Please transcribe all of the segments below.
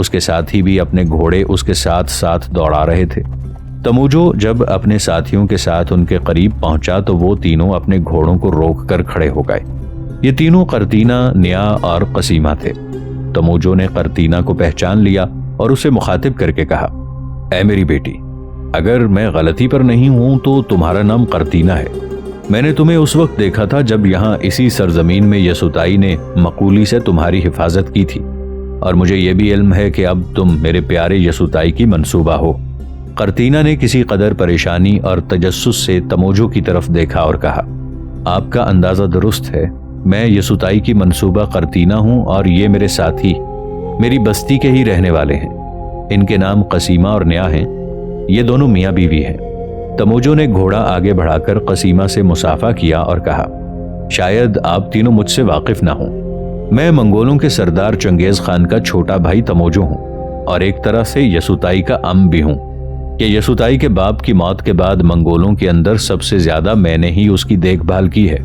उसके साथी भी अपने घोड़े उसके साथ साथ दौड़ा रहे थे। तमूजो जब अपने साथियों के साथ उनके करीब पहुंचा तो वो तीनों अपने घोड़ों को रोक कर खड़े हो गए। ये तीनों कर्तीना, निया और कसीमा थे। तमूजो ने कर्तीना को पहचान लिया और उसे मुखातिब करके कहा, ऐ मेरी बेटी, अगर मैं गलती पर नहीं हूं तो तुम्हारा नाम कर्तीना है। मैंने तुम्हें उस वक्त देखा था जब यहाँ इसी सरजमीन में यसुताई ने मकूली से तुम्हारी हिफाजत की थी, और मुझे यह भी इल्म है कि अब तुम मेरे प्यारे यसुताई की मंसूबा हो। कर्तीना ने किसी कदर परेशानी और तजस्सुस से तमूजो की तरफ देखा और कहा, आपका अंदाजा दुरुस्त है, मैं यसुताई की मंसूबा कर्तीना हूं और ये मेरे साथी मेरी बस्ती के ही रहने वाले हैं। इनके नाम कसीमा और न्या हैं। ये दोनों मियाँ बीवी हैं। तमूजो ने घोड़ा आगे बढ़ाकर कसीमा से मुसाफा किया और कहा, शायद आप तीनों मुझसे वाकिफ ना हो। मैं मंगोलों के सरदार चंगेज खान का छोटा भाई तमूजो हूँ और एक तरह से यसुताई का अम भी हूँ। कि यसुताई के बाप की मौत के बाद मंगोलों के अंदर सबसे ज्यादा मैंने ही उसकी देखभाल की है।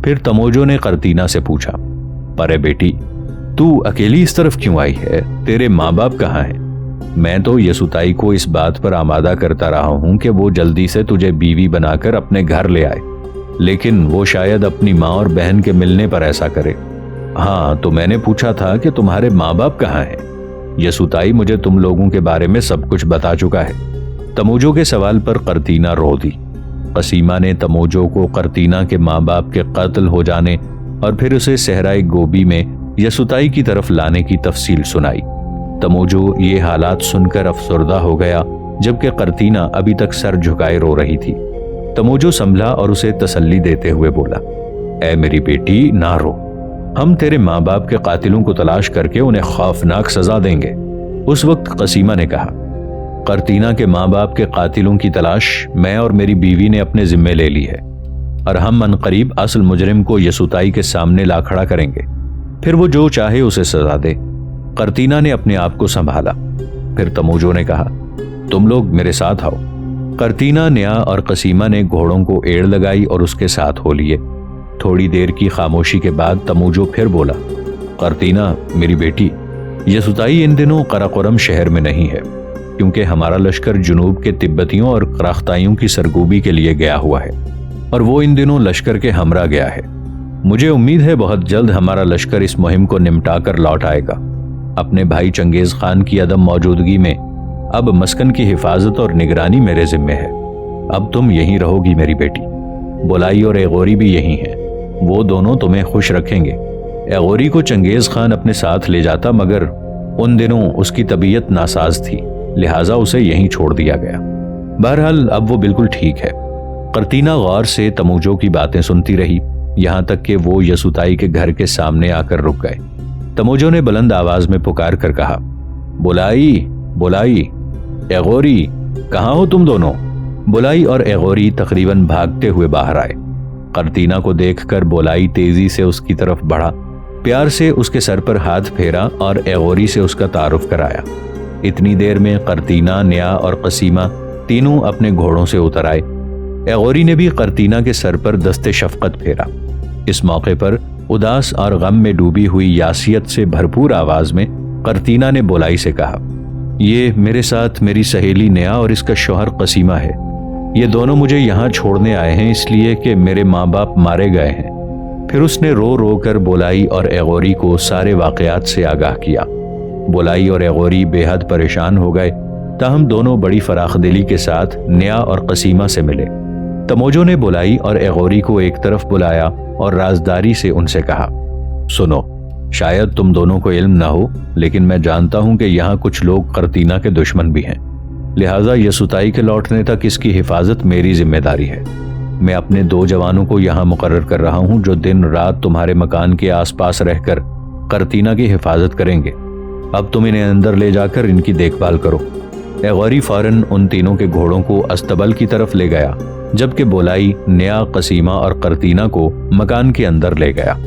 फिर तमूजो ने कर्तीना से पूछा, अरे बेटी, तू अकेली इस तरफ क्यों आई है? तेरे माँ बाप कहाँ हैं? मैं तो यसुताई को इस बात पर आमादा करता रहा हूं कि वो जल्दी से तुझे बीवी बनाकर अपने घर ले आए, लेकिन वो शायद अपनी माँ और बहन के मिलने पर ऐसा करे। हाँ, तो मैंने पूछा था कि तुम्हारे माँ बाप कहाँ हैं? यसुताई मुझे तुम लोगों के बारे में सब कुछ बता चुका है। तमूजो के सवाल पर कर्तीना रो दी। कसीमा ने तमूजो को कर्तीना के माँ बाप के कत्ल हो जाने और फिर उसे सहराए गोबी में यसुताई की तरफ लाने की तफसील सुनाई। तमूजो ये हालात सुनकर अफसुर्दा हो गया, जबकि कर्तीना अभी तक सर झुकाए रो रही थी। तमूजो संभला और उसे तसल्ली देते हुए बोला, ऐ मेरी बेटी, ना रो, हम तेरे माँ बाप के कातिलों को तलाश करके उन्हें खौफनाक सजा देंगे। उस वक्त कसीमा ने कहा, कर्तीना के माँ बाप के कातिलों की तलाश मैं और मेरी बीवी ने अपने जिम्मे ले ली है और हम अनकरीब असल मुजरिम को यसुताई के सामने ला खड़ा करेंगे, फिर वो जो चाहे उसे सजा दे। कर्तीना ने अपने आप को संभाला। फिर तमूजो ने कहा, तुम लोग मेरे साथ आओ। कर्तीना, न्या और कसीमा ने घोड़ों को एड़ लगाई और उसके साथ हो लिए। थोड़ी देर की खामोशी के बाद तमूजो फिर बोला, कर्तीना मेरी बेटी, यसुताई इन दिनों कराकोरम शहर में नहीं है, क्योंकि हमारा लश्कर जुनूब के तिब्बतियों और कराख्ताइयों की सरगोबी के लिए गया हुआ है और वो इन दिनों लश्कर के हमरा गया है। मुझे उम्मीद है बहुत जल्द हमारा लश्कर इस मुहिम को निपटा कर लौट आएगा। अपने भाई चंगेज खान की अदम मौजूदगी में अब मस्कन की हिफाजत और निगरानी मेरे जिम्मे है। अब तुम यहीं रहोगी मेरी बेटी। बोलाई और एगोरी भी यहीं हैं, वो दोनों तुम्हें खुश रखेंगे। एगोरी को चंगेज खान अपने साथ ले जाता, मगर उन दिनों उसकी तबीयत नासाज थी, लिहाजा उसे यहीं छोड़ दिया गया। बहरहाल अब वो बिल्कुल ठीक है। कर्तीना गौर से तमूजो की बातें सुनती रही, यहां तक कि वो यसुताई के घर के सामने आकर रुक गए। तमूजो ने बुलंद आवाज में पुकार कर कहा, बोलाई, बोलाई, एगोरी, कहाँ हो तुम दोनों? बोलाई और एगोरी तकरीबन भागते हुए बाहर आए। कर्तीना को देखकर बोलाई तेजी से उसकी तरफ बढ़ा, प्यार से उसके सर पर हाथ फेरा और एगोरी से उसका तारुफ कराया। इतनी देर में कर्तीना, न्या और कसीमा तीनों अपने घोड़ों से उतर आए। एगोरी ने भी कर्तीना के सर पर दस्ते शफकत फेरा। इस मौके पर उदास और गम में डूबी हुई यासियत से भरपूर आवाज में कर्तीना ने बोलाई से कहा, ये मेरे साथ मेरी सहेली न्या और इसका शौहर कसीमा है। ये दोनों मुझे यहाँ छोड़ने आए हैं इसलिए कि मेरे माँ बाप मारे गए हैं। फिर उसने रो रो कर बोलाई और एगोरी को सारे वाकयात से आगाह किया। बोलाई और एगोरी बेहद परेशान हो गए, ताहम दोनों बड़ी फराखदिली के साथ न्या और कसीमा से मिले। तमूजो ने बोलाई और एगोरी को एक तरफ बुलाया और राजदारी से उनसे कहा, सुनो, शायद तुम दोनों को इल्म ना हो, लेकिन मैं जानता हूं कि यहाँ कुछ लोग कर्तीना के दुश्मन भी हैं, लिहाजा यसुताई के लौटने तक इसकी हिफाजत मेरी जिम्मेदारी है। मैं अपने 2 जवानों को यहाँ मुकर्रर कर रहा हूँ जो दिन रात तुम्हारे मकान के आसपास रहकर कर्तीना की हिफाजत करेंगे। अब तुम इन्हें अंदर ले जाकर इनकी देखभाल करो। एगोरी फौरन उन तीनों के घोड़ों को अस्तबल की तरफ ले गया, जबकि बोलाई, न्या, कसीमा और कर्तीना को मकान के अंदर ले गया।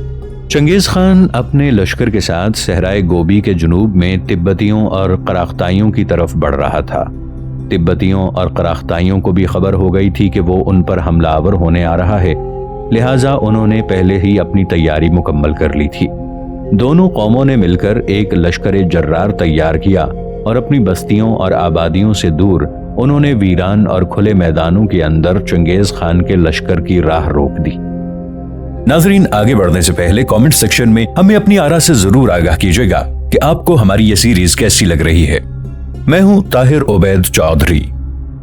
चंगेज खान अपने लश्कर के साथ सहराए गोबी के जुनूब में तिब्बतियों और कराख्ताइयों की तरफ बढ़ रहा था। तिब्बतियों और कराख्ताइयों को भी खबर हो गई थी कि वो उन पर हमलावर होने आ रहा है, लिहाजा उन्होंने पहले ही अपनी तैयारी मुकम्मल कर ली थी। دونوں قوموں نے مل کر ایک لشکر جرار تیار کیا اور اپنی بستیوں اور آبادیوں سے دور انہوں نے ویران اور کھلے میدانوں کے اندر چنگیز خان کے لشکر کی راہ روک دی۔ ناظرین، آگے بڑھنے سے پہلے کامنٹ سیکشن میں ہمیں اپنی آراء سے ضرور آگاہ کیجیے گا کہ آپ کو ہماری یہ سیریز کیسی لگ رہی ہے۔ میں ہوں طاہر عبید چودھری۔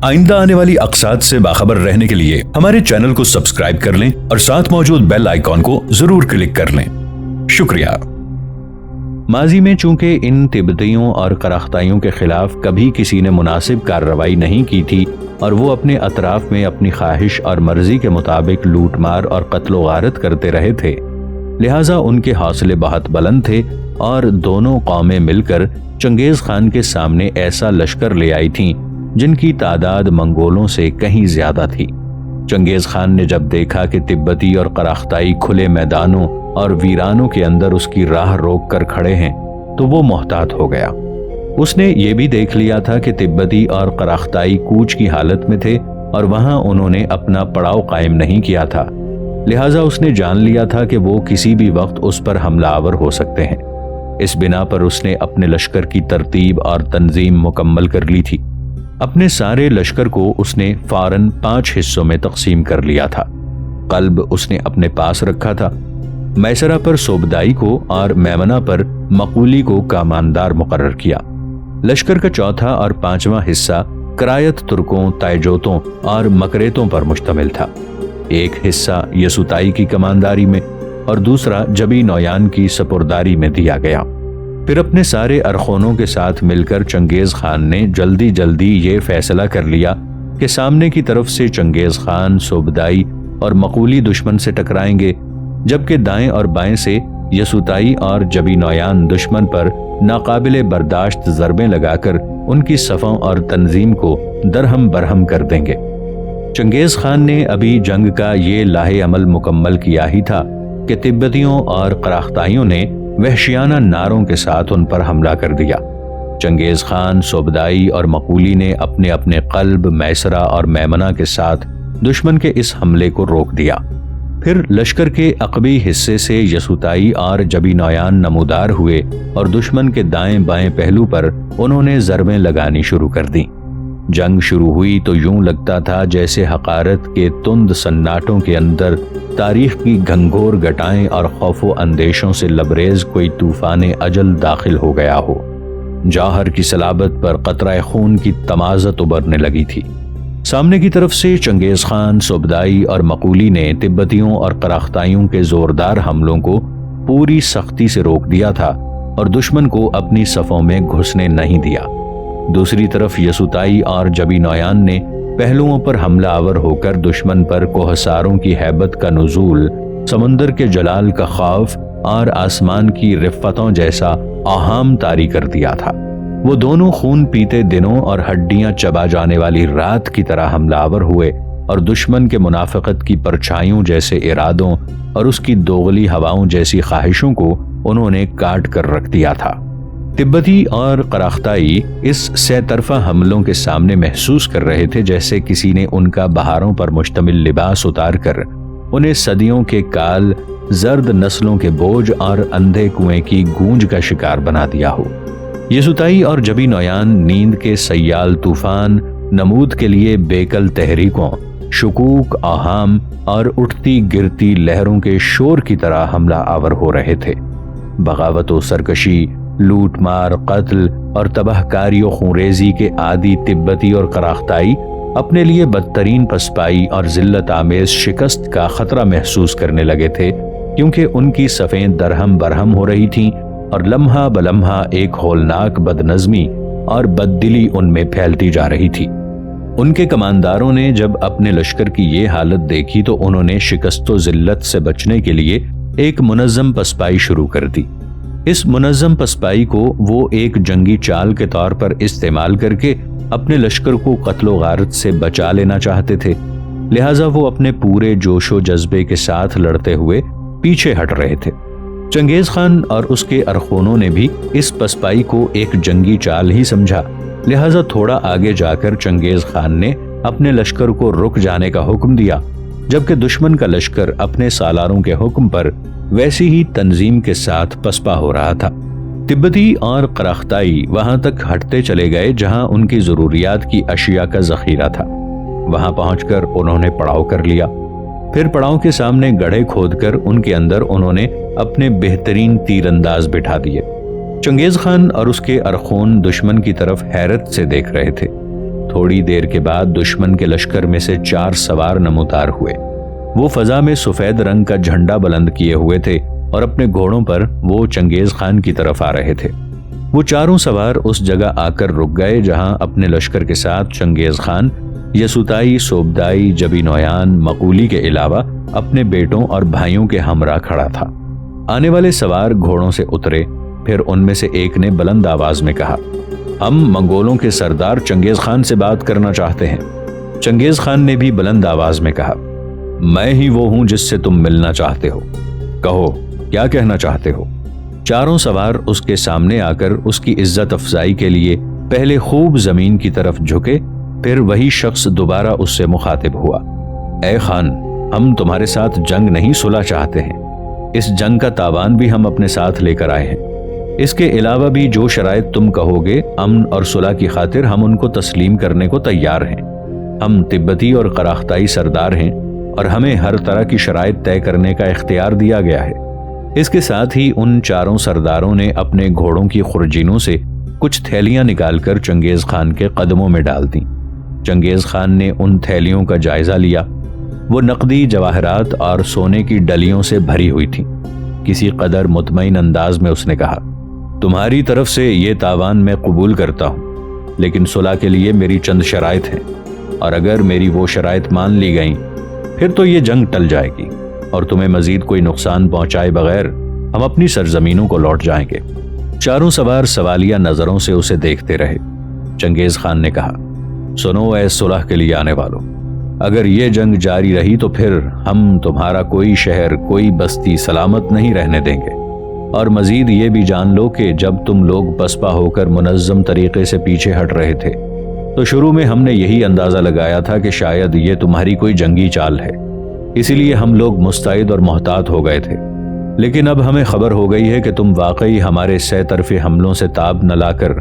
آئندہ آنے والی اقساط سے باخبر رہنے کے لیے ہمارے چینل کو سبسکرائب کر لیں اور ساتھ موجود بیل آئیکن کو ضرور کلک کر لیں۔ شکریہ۔ ماضی میں چونکہ ان تبتیوں اور قرختائیوں کے خلاف کبھی کسی نے مناسب کارروائی نہیں کی تھی اور وہ اپنے اطراف میں اپنی خواہش اور مرضی کے مطابق لوٹ مار اور قتل و غارت کرتے رہے تھے، لہٰذا ان کے حوصلے بہت بلند تھے اور دونوں قومیں مل کر چنگیز خان کے سامنے ایسا لشکر لے آئی تھیں جن کی تعداد منگولوں سے کہیں زیادہ تھی۔ چنگیز خان نے جب دیکھا کہ تبتی اور قرختائی کھلے میدانوں اور ویرانوں کے اندر اس کی راہ روک کر کھڑے ہیں تو وہ محتاط ہو گیا۔ اس نے یہ بھی دیکھ لیا تھا کہ تبتی اور قرختائی کوچ کی حالت میں تھے اور وہاں انہوں نے اپنا پڑاؤ قائم نہیں کیا تھا، لہٰذا اس نے جان لیا تھا کہ وہ کسی بھی وقت اس پر حملہ آور ہو سکتے ہیں۔ اس بنا پر اس نے اپنے لشکر کی ترتیب اور تنظیم مکمل کر لی تھی۔ اپنے سارے لشکر کو اس نے فوراً 5 حصوں میں تقسیم کر لیا تھا۔ قلب اس نے اپنے پاس رکھا تھا، میسرہ پر صوبدائی کو اور میمنہ پر مقولی کو کماندار مقرر کیا۔ لشکر کا چوتھا اور 5واں حصہ کرایت ترکوں، تائجوتوں اور مکریتوں پر مشتمل تھا۔ ایک حصہ یسوتائی کی کمانداری میں اور دوسرا جبی نویان کی سپرداری میں دیا گیا۔ پھر اپنے سارے ارخونوں کے ساتھ مل کر چنگیز خان نے جلدی جلدی یہ فیصلہ کر لیا کہ سامنے کی طرف سے چنگیز خان صوبدائی اور مقولی دشمن سے ٹکرائیں گے، جبکہ دائیں اور بائیں سے یسوتائی اور جبی نویان دشمن پر ناقابل برداشت ضربیں لگا کر ان کی صفوں اور تنظیم کو درہم برہم کر دیں گے۔ چنگیز خان نے ابھی جنگ کا یہ لاہے عمل مکمل کیا ہی تھا کہ تبتیوں اور قرختائیوں نے وحشیانہ نعروں کے ساتھ ان پر حملہ کر دیا۔ چنگیز خان، صوبدائی اور مقولی نے اپنے اپنے قلب، میسرہ اور میمنہ کے ساتھ دشمن کے اس حملے کو روک دیا۔ پھر لشکر کے عقبی حصے سے یسوتائی اور جبی نویان نمودار ہوئے اور دشمن کے دائیں بائیں پہلو پر انہوں نے ضربیں لگانی شروع کر دیں۔ جنگ شروع ہوئی تو یوں لگتا تھا جیسے حقارت کے تند سناٹوں کے اندر تاریخ کی گھنگھور گٹائیں اور خوف و اندیشوں سے لبریز کوئی طوفان اجل داخل ہو گیا ہو۔ جوہر کی صلابت پر قطرہ خون کی تمازت ابھرنے لگی تھی۔ سامنے کی طرف سے چنگیز خان، صوبدائی اور مقولی نے تبتیوں اور قرختائیوں کے زوردار حملوں کو پوری سختی سے روک دیا تھا اور دشمن کو اپنی صفوں میں گھسنے نہیں دیا۔ دوسری طرف یسوتائی اور جبی نویان نے پہلوؤں پر حملہ آور ہو کر دشمن پر کوہساروں کی ہیبت کا نزول، سمندر کے جلال کا خوف اور آسمان کی رفتوں جیسا آہام طاری کر دیا تھا۔ وہ دونوں خون پیتے دنوں اور ہڈیاں چبا جانے والی رات کی طرح حملہ آور ہوئے اور دشمن کے منافقت کی پرچھائیوں جیسے ارادوں اور اس کی دوغلی ہواؤں جیسی خواہشوں کو انہوں نے کاٹ کر رکھ دیا تھا۔ تبتی اور قرختائی اس سہ طرفہ حملوں کے سامنے محسوس کر رہے تھے جیسے کسی نے ان کا بہاروں پر مشتمل لباس اتار کر انہیں صدیوں کے کال، زرد نسلوں کے بوجھ اور اندھے کنویں کی گونج کا شکار بنا دیا ہو۔ یسوتائی اور جبی نویان نیند کے سیال طوفان، نمود کے لیے بیکل تحریکوں، شکوک، آہام اور اٹھتی گرتی لہروں کے شور کی طرح حملہ آور ہو رہے تھے۔ بغاوت و سرکشی، لوٹ مار، قتل اور تباہ کاری و خونریزی کے عادی تبتی اور قرختائی اپنے لیے بدترین پسپائی اور ذلت آمیز شکست کا خطرہ محسوس کرنے لگے تھے، کیونکہ ان کی صفیں درہم برہم ہو رہی تھیں اور لمحہ بلمحہ ایک ہولناک بدنظمی اور بددلی ان میں پھیلتی جا رہی تھی۔ ان کے کمانداروں نے جب اپنے لشکر کی یہ حالت دیکھی تو انہوں نے شکست و ذلت سے بچنے کے لیے ایک منظم پسپائی شروع کر دی۔ اس منظم پسپائی کو وہ ایک جنگی چال کے طور پر استعمال کر کے اپنے لشکر کو قتل و غارت سے بچا لینا چاہتے تھے، لہٰذا وہ اپنے پورے جوش و جذبے کے ساتھ لڑتے ہوئے پیچھے ہٹ رہے تھے۔ چنگیز خان اور اس کے ارخونوں نے بھی اس پسپائی کو ایک جنگی چال ہی سمجھا، لہٰذا تھوڑا آگے جا کر چنگیز خان نے اپنے لشکر کو رک جانے کا حکم دیا، جبکہ دشمن کا لشکر اپنے سالاروں کے حکم پر वैसी ही तंजीम के साथ पसपा हो रहा था। तिब्बती और कराख्ताई वहां तक हटते चले गए जहां उनकी जरूरियात की अशिया का जखीरा था। वहां पहुंचकर उन्होंने पड़ाव कर लिया। फिर पड़ाव के सामने गड्ढे खोदकर उनके अंदर उन्होंने अपने बेहतरीन तीरंदाज बिठा दिए। चंगेज खान और उसके अरखून दुश्मन की तरफ हैरत से देख रहे थे। थोड़ी देर के बाद दुश्मन के लश्कर में से 4 सवार नमूदार हुए। वो फजा में सफेद रंग का झंडा बुलंद किए हुए थे और अपने घोड़ों पर वो चंगेज खान की तरफ आ रहे थे। वो चारों सवार उस जगह आकर रुक गए जहां अपने लश्कर के साथ चंगेज खान यसुताई, सोबदाई, जबी नोयान, मकूली के अलावा अपने बेटों और भाइयों के हमरा खड़ा था। आने वाले सवार घोड़ों से उतरे। फिर उनमें से एक ने बुलंद आवाज में कहा, हम मंगोलों के सरदार चंगेज खान से बात करना चाहते हैं। चंगेज खान ने भी बुलंद आवाज में कहा, मैं ही वो हूं जिससे तुम मिलना चाहते हो, कहो क्या कहना चाहते हो। चारों सवार उसके सामने आकर उसकी इज्जत अफजाई के लिए पहले खूब जमीन की तरफ झुके। फिर वही शख्स दोबारा उससे मुखातिब हुआ, ए खान, हम तुम्हारे साथ जंग नहीं सुलह चाहते हैं। इस जंग का तावान भी हम अपने साथ लेकर आए हैं। इसके अलावा भी जो शराइत तुम कहोगे, अमन और सुलह की खातिर हम उनको तस्लीम करने को तैयार हैं। हम तिब्बती और कराख्ताई सरदार हैं और हमें हर तरह की शराइत तय करने का इख्तियार दिया गया है। इसके साथ ही उन चारों सरदारों ने अपने घोड़ों की खुरजीनों से कुछ थैलियां निकालकर चंगेज खान के कदमों में डाल दी। चंगेज खान ने उन थैलियों का जायजा लिया। वो नकदी, जवाहरात और सोने की डलियों से भरी हुई थी। किसी कदर मुतमईन अंदाज में उसने कहा, तुम्हारी तरफ से ये तावान मैं कबूल करता हूँ, लेकिन सुलह के लिए मेरी चंद शराइत हैं, और अगर मेरी वो शराइत मान ली गई फिर तो ये जंग टल जाएगी और तुम्हें मजीद कोई नुकसान पहुंचाए बगैर हम अपनी सरजमीनों को लौट जाएंगे। चारों सवार सवालिया नजरों से उसे देखते रहे। चंगेज खान ने कहा, सुनो ऐ सुलह के लिए आने वालों, अगर ये जंग जारी रही तो फिर हम तुम्हारा कोई शहर, कोई बस्ती सलामत नहीं रहने देंगे। और मजीद ये भी जान लो कि जब तुम लोग पसपा होकर मुनज्जम तरीके से पीछे हट रहे थे तो शुरू में हमने यही अंदाजा लगाया था कि शायद ये तुम्हारी कोई जंगी चाल है, इसीलिए हम लोग मुस्तैद और मोहतात हो गए थे। लेकिन अब हमें खबर हो गई है कि तुम वाकई हमारे सह तरफे हमलों से ताब न लाकर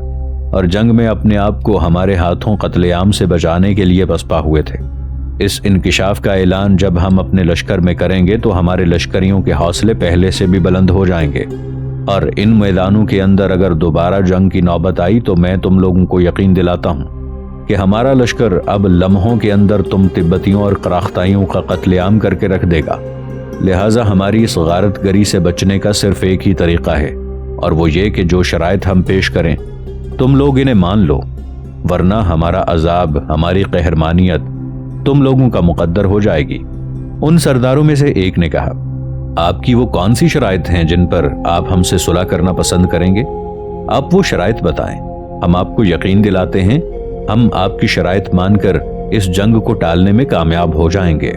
और जंग में अपने आप को हमारे हाथों कत्लेआम से बचाने के लिए पसपा हुए थे। इस इंकिशाफ का ऐलान जब हम अपने लश्कर में करेंगे तो हमारे लश्करियों के हौसले पहले से भी बुलंद हो जाएंगे, और इन मैदानों के अंदर अगर दोबारा जंग की नौबत आई तो मैं तुम लोगों को यकीन दिलाता हूँ कि हमारा लश्कर अब लम्हों के अंदर तुम तिब्बतियों और कराख्ताइयों का कत्लेआम करके रख देगा। लिहाजा हमारी इस गारतगरी से बचने का सिर्फ एक ही तरीका है, और वो ये कि जो शराइत हम पेश करें तुम लोग इन्हें मान लो, वरना हमारा अजाब, हमारी कहरमानियत तुम लोगों का मुकद्दर हो जाएगी। उन सरदारों में से एक ने कहा, आपकी वो कौन सी शराइत हैं जिन पर आप हमसे सुलह करना पसंद करेंगे? आप वो शराइत बताएं, हम आपको यकीन दिलाते हैं हम आपकी शराइत मानकर इस जंग को टालने में कामयाब हो जाएंगे।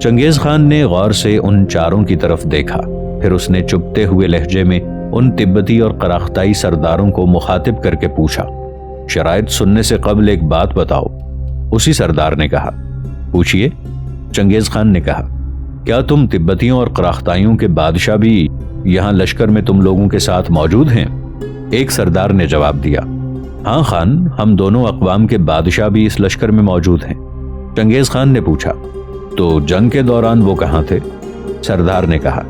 चंगेज खान ने गौर से उन चारों की तरफ देखा। फिर उसने चुपते हुए लहजे में उन तिब्बती और कराख्ताई सरदारों को मुखातिब करके पूछा, शराइत सुनने से कबल एक बात बताओ। उसी सरदार ने कहा, पूछिए। चंगेज खान ने कहा, क्या तुम तिब्बतियों और कराख्ताइयों के बादशाह भी यहाँ लश्कर में तुम लोगों के साथ मौजूद हैं? एक सरदार ने जवाब दिया, हाँ खान, हम दोनों अक़वाम के बादशाह भी इस लश्कर में मौजूद हैं। चंगेज खान ने पूछा, तो जंग के दौरान वो कहाँ थे? सरदार ने कहा,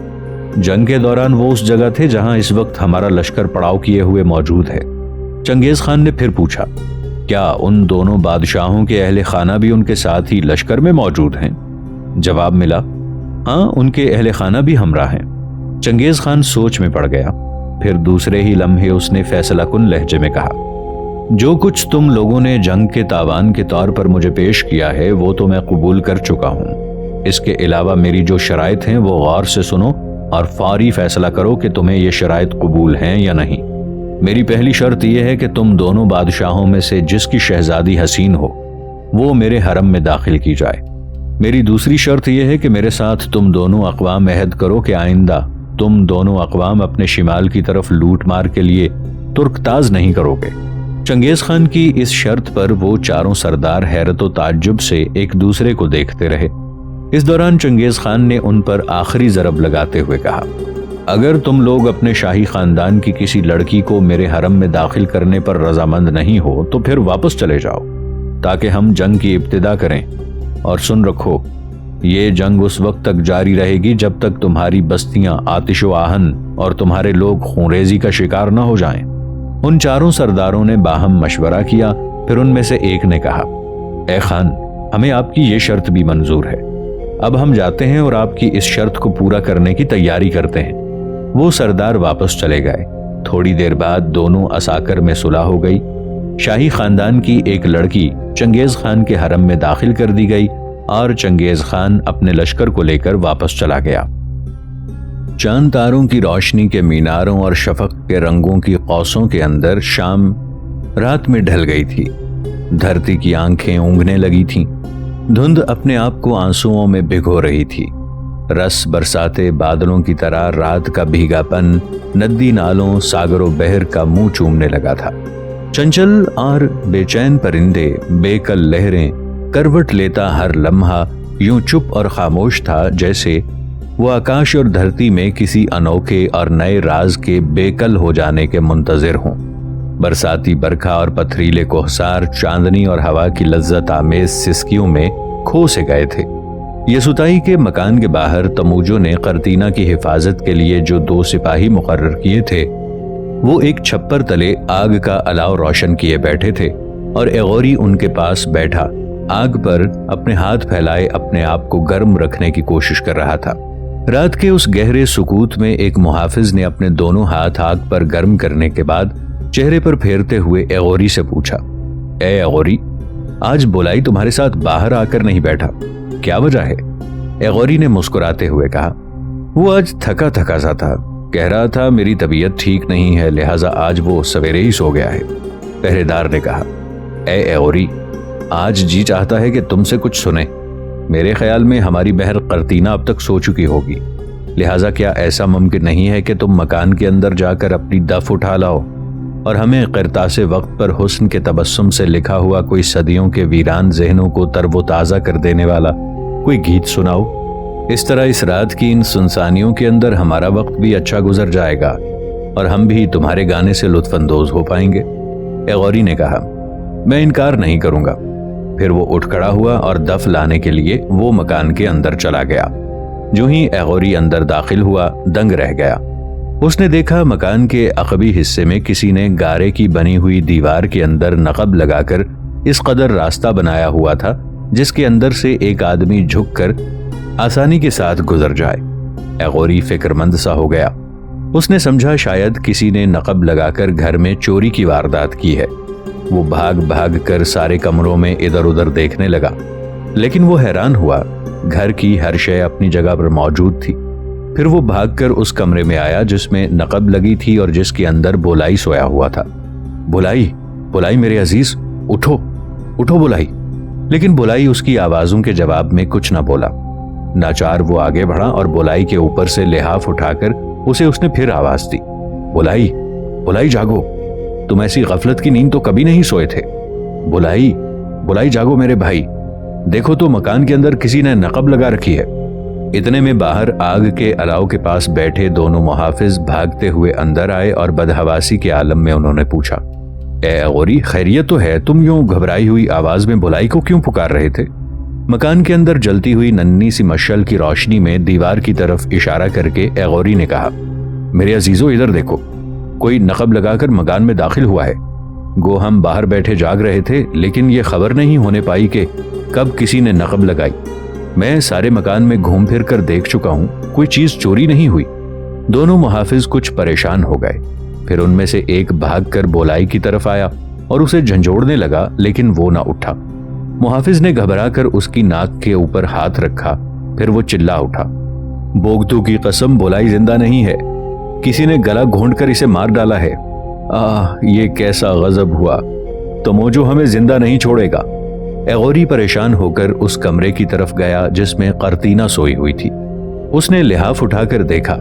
जंग के दौरान वो उस जगह थे जहां इस वक्त हमारा लश्कर पड़ाव किए हुए मौजूद है। चंगेज खान ने फिर पूछा, क्या उन दोनों बादशाहों के अहले खाना भी उनके साथ ही लश्कर में मौजूद हैं? जवाब मिला, हाँ, उनके अहले खाना भी हमरा हैं। चंगेज खान सोच में पड़ गया। फिर दूसरे ही लम्हे उसने फैसलाकुन लहजे में कहा, जो कुछ तुम लोगों ने जंग के तावान के तौर पर मुझे पेश किया है वो तो मैं कबूल कर चुका हूँ। इसके अलावा मेरी जो शराइत हैं वो गौर से सुनो और फौरी फैसला करो कि तुम्हें ये शराइत कबूल हैं या नहीं। मेरी पहली शर्त यह है कि तुम दोनों बादशाहों में से जिसकी शहजादी हसीन हो वो मेरे हरम में दाखिल की जाए। मेरी दूसरी शर्त यह है कि मेरे साथ तुम दोनों अक़वाम अहद करो कि आइंदा तुम दोनों अक़वाम अपने शिमाल की तरफ लूट मार के लिए तुर्कताज नहीं करोगे। चंगेज खान की इस शर्त पर वो चारों सरदार हैरत व ताज्जुब से एक दूसरे को देखते रहे। اس دوران چنگیز خان نے ان پر آخری ضرب لگاتے ہوئے کہا، اگر تم لوگ اپنے شاہی خاندان کی کسی لڑکی کو میرے حرم میں داخل کرنے پر رضامند نہیں ہو تو پھر واپس چلے جاؤ تاکہ ہم جنگ کی ابتدا کریں، اور سن رکھو یہ جنگ اس وقت تک جاری رہے گی جب تک تمہاری بستیاں آتش و آہن اور تمہارے لوگ خونریزی کا شکار نہ ہو جائیں۔ ان چاروں سرداروں نے باہم مشورہ کیا، پھر ان میں سے ایک نے کہا، اے خان، ہمیں آپ کی یہ شرط بھی منظور ہے، اب ہم جاتے ہیں اور آپ کی اس شرط کو پورا کرنے کی تیاری کرتے ہیں۔ وہ سردار واپس چلے گئے۔ تھوڑی دیر بعد دونوں عساکر میں صلح ہو گئی۔ شاہی خاندان کی ایک لڑکی چنگیز خان کے حرم میں داخل کر دی گئی اور چنگیز خان اپنے لشکر کو لے کر واپس چلا گیا۔ چاند تاروں کی روشنی کے میناروں اور شفق کے رنگوں کی قوسوں کے اندر شام رات میں ڈھل گئی تھی۔ دھرتی کی آنکھیں اونگنے لگی تھیں۔ دھند اپنے آپ کو آنسوؤں میں بھگو رہی تھی۔ رس برساتے بادلوں کی طرح رات کا بھیگا پن ندی نالوں ساگر و بحر کا منہ چومنے لگا تھا۔ چنچل اور بے چین پرندے، بے کل لہریں، کروٹ لیتا ہر لمحہ یوں چپ اور خاموش تھا جیسے وہ آکاش اور دھرتی میں کسی انوکھے اور نئے راز کے بے کل ہو جانے کے منتظر ہوں۔ برساتی برکھا اور پتھریلے کوہسار چاندنی اور ہوا کی لذت آمیز سسکیوں میں کھو سے گئے تھے۔ یسوتائی کے مکان کے باہر تموجو نے قرطینہ کی حفاظت کے لیے جو 2 سپاہی مقرر کیے تھے وہ ایک چھپر تلے آگ کا الاؤ روشن کیے بیٹھے تھے اور ایغوری ان کے پاس بیٹھا آگ پر اپنے ہاتھ پھیلائے اپنے آپ کو گرم رکھنے کی کوشش کر رہا تھا۔ رات کے اس گہرے سکوت میں ایک محافظ نے اپنے دونوں ہاتھ آگ پر گرم کرنے کے بعد چہرے پر پھیرتے ہوئے ایغوری سے پوچھا، اے ایغوری، آج بولائی تمہارے ساتھ باہر آ کر نہیں بیٹھا، کیا وجہ ہے؟ ایغوری نے مسکراتے ہوئے کہا، وہ آج تھکا تھکا سا تھا، کہہ رہا تھا میری طبیعت ٹھیک نہیں ہے، لہٰذا آج وہ سویرے ہی سو گیا ہے۔ پہرے دار نے کہا، اے ایغوری، آج جی چاہتا ہے کہ تم سے کچھ سنیں۔ میرے خیال میں ہماری بہر قرطینہ اب تک سو چکی ہوگی، لہٰذا کیا ایسا ممکن نہیں ہے کہ تم مکان کے اندر جا کر اپنی دف اٹھا لاؤ اور ہمیں قرطاس وقت پر حسن کے تبسم سے لکھا ہوا کوئی صدیوں کے ویران ذہنوں کو تر و تازہ کر دینے والا کوئی گیت سناؤ؟ اس طرح اس رات کی ان سنسانیوں کے اندر ہمارا وقت بھی اچھا گزر جائے گا اور ہم بھی تمہارے گانے سے لطف اندوز ہو پائیں گے۔ ایغوری نے کہا، میں انکار نہیں کروں گا۔ پھر وہ اٹھ کھڑا ہوا اور دف لانے کے لیے وہ مکان کے اندر چلا گیا۔ جو ہی ایغوری اندر داخل ہوا دنگ رہ گیا۔ اس نے دیکھا مکان کے عقبی حصے میں کسی نے گارے کی بنی ہوئی دیوار کے اندر نقب لگا کر اس قدر راستہ بنایا ہوا تھا جس کے اندر سے ایک آدمی جھک کر آسانی کے ساتھ گزر جائے۔ ایغوری فکر مند سا ہو گیا۔ اس نے سمجھا شاید کسی نے نقب لگا کر گھر میں چوری کی واردات کی ہے۔ وہ بھاگ بھاگ کر سارے کمروں میں ادھر ادھر دیکھنے لگا، لیکن وہ حیران ہوا، گھر کی ہر شے اپنی جگہ پر موجود تھی۔ پھر وہ بھاگ کر اس کمرے میں آیا جس میں نقب لگی تھی اور جس کے اندر بولائی سویا ہوا تھا۔ بولائی، بولائی میرے عزیز، اٹھو، اٹھو بولائی۔ لیکن بولائی اس کی آوازوں کے جواب میں کچھ نہ بولا۔ ناچار وہ آگے بڑھا اور بولائی کے اوپر سے لحاف اٹھا کر اسے اس نے پھر آواز دی، بولائی، بولائی جاگو، تم ایسی غفلت کی نیند تو کبھی نہیں سوئے تھے۔ بولائی، بولائی جاگو میرے بھائی، دیکھو تو مکان کے اندر کسی نے نقب لگا رکھی ہے۔ اتنے میں باہر آگ کے الاؤ کے پاس بیٹھے دونوں محافظ بھاگتے ہوئے اندر آئے اور بدحواسی کے عالم میں انہوں نے پوچھا، اے ایغوری، خیریت تو ہے؟ تم یوں گھبرائی ہوئی آواز میں بولائی کو کیوں پکار رہے تھے؟ مکان کے اندر جلتی ہوئی ننھی سی مشعل کی روشنی میں دیوار کی طرف اشارہ کر کے ایغوری نے کہا، میرے عزیزو ادھر دیکھو، کوئی نقب لگا کر مکان میں داخل ہوا ہے۔ گو ہم باہر بیٹھے جاگ رہے تھے، لیکن یہ خبر نہیں ہونے پائی کہ کب کسی نے نقب لگائی۔ میں سارے مکان میں گھوم پھر کر دیکھ چکا ہوں، کوئی چیز چوری نہیں ہوئی۔ دونوں محافظ کچھ پریشان ہو گئے۔ پھر ان میں سے ایک بھاگ کر بولائی کی طرف آیا اور اسے جھنجھوڑنے لگا، لیکن وہ نہ اٹھا۔ محافظ نے گھبرا کر اس کی ناک کے اوپر ہاتھ رکھا، پھر وہ چلا اٹھا، بوگدو کی قسم، بولائی زندہ نہیں ہے، کسی نے گلا گھونٹ کر اسے مار ڈالا ہے۔ یہ کیسا غضب ہوا، تموجو ہمیں زندہ نہیں چھوڑے گا۔ ایغوری پریشان ہو کر اس کمرے کی طرف گیا جس میں قرطینہ سوئی ہوئی تھی۔ اس نے لحاف اٹھا کر دیکھا،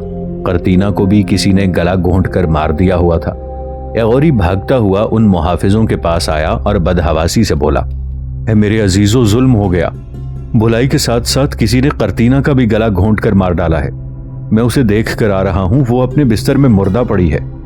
قرطینہ کو بھی کسی نے گلا گھونٹ کر مار دیا ہوا تھا۔ ایغوری بھاگتا ہوا ان محافظوں کے پاس آیا اور بدحواسی سے بولا، اے میرے عزیزو، ظلم ہو گیا، भुलाई के साथ साथ किसी ने कर्तीना का भी गला घोंट कर मार डाला है। मैं उसे देख कर आ रहा हूं, वो अपने बिस्तर में मुर्दा पड़ी है।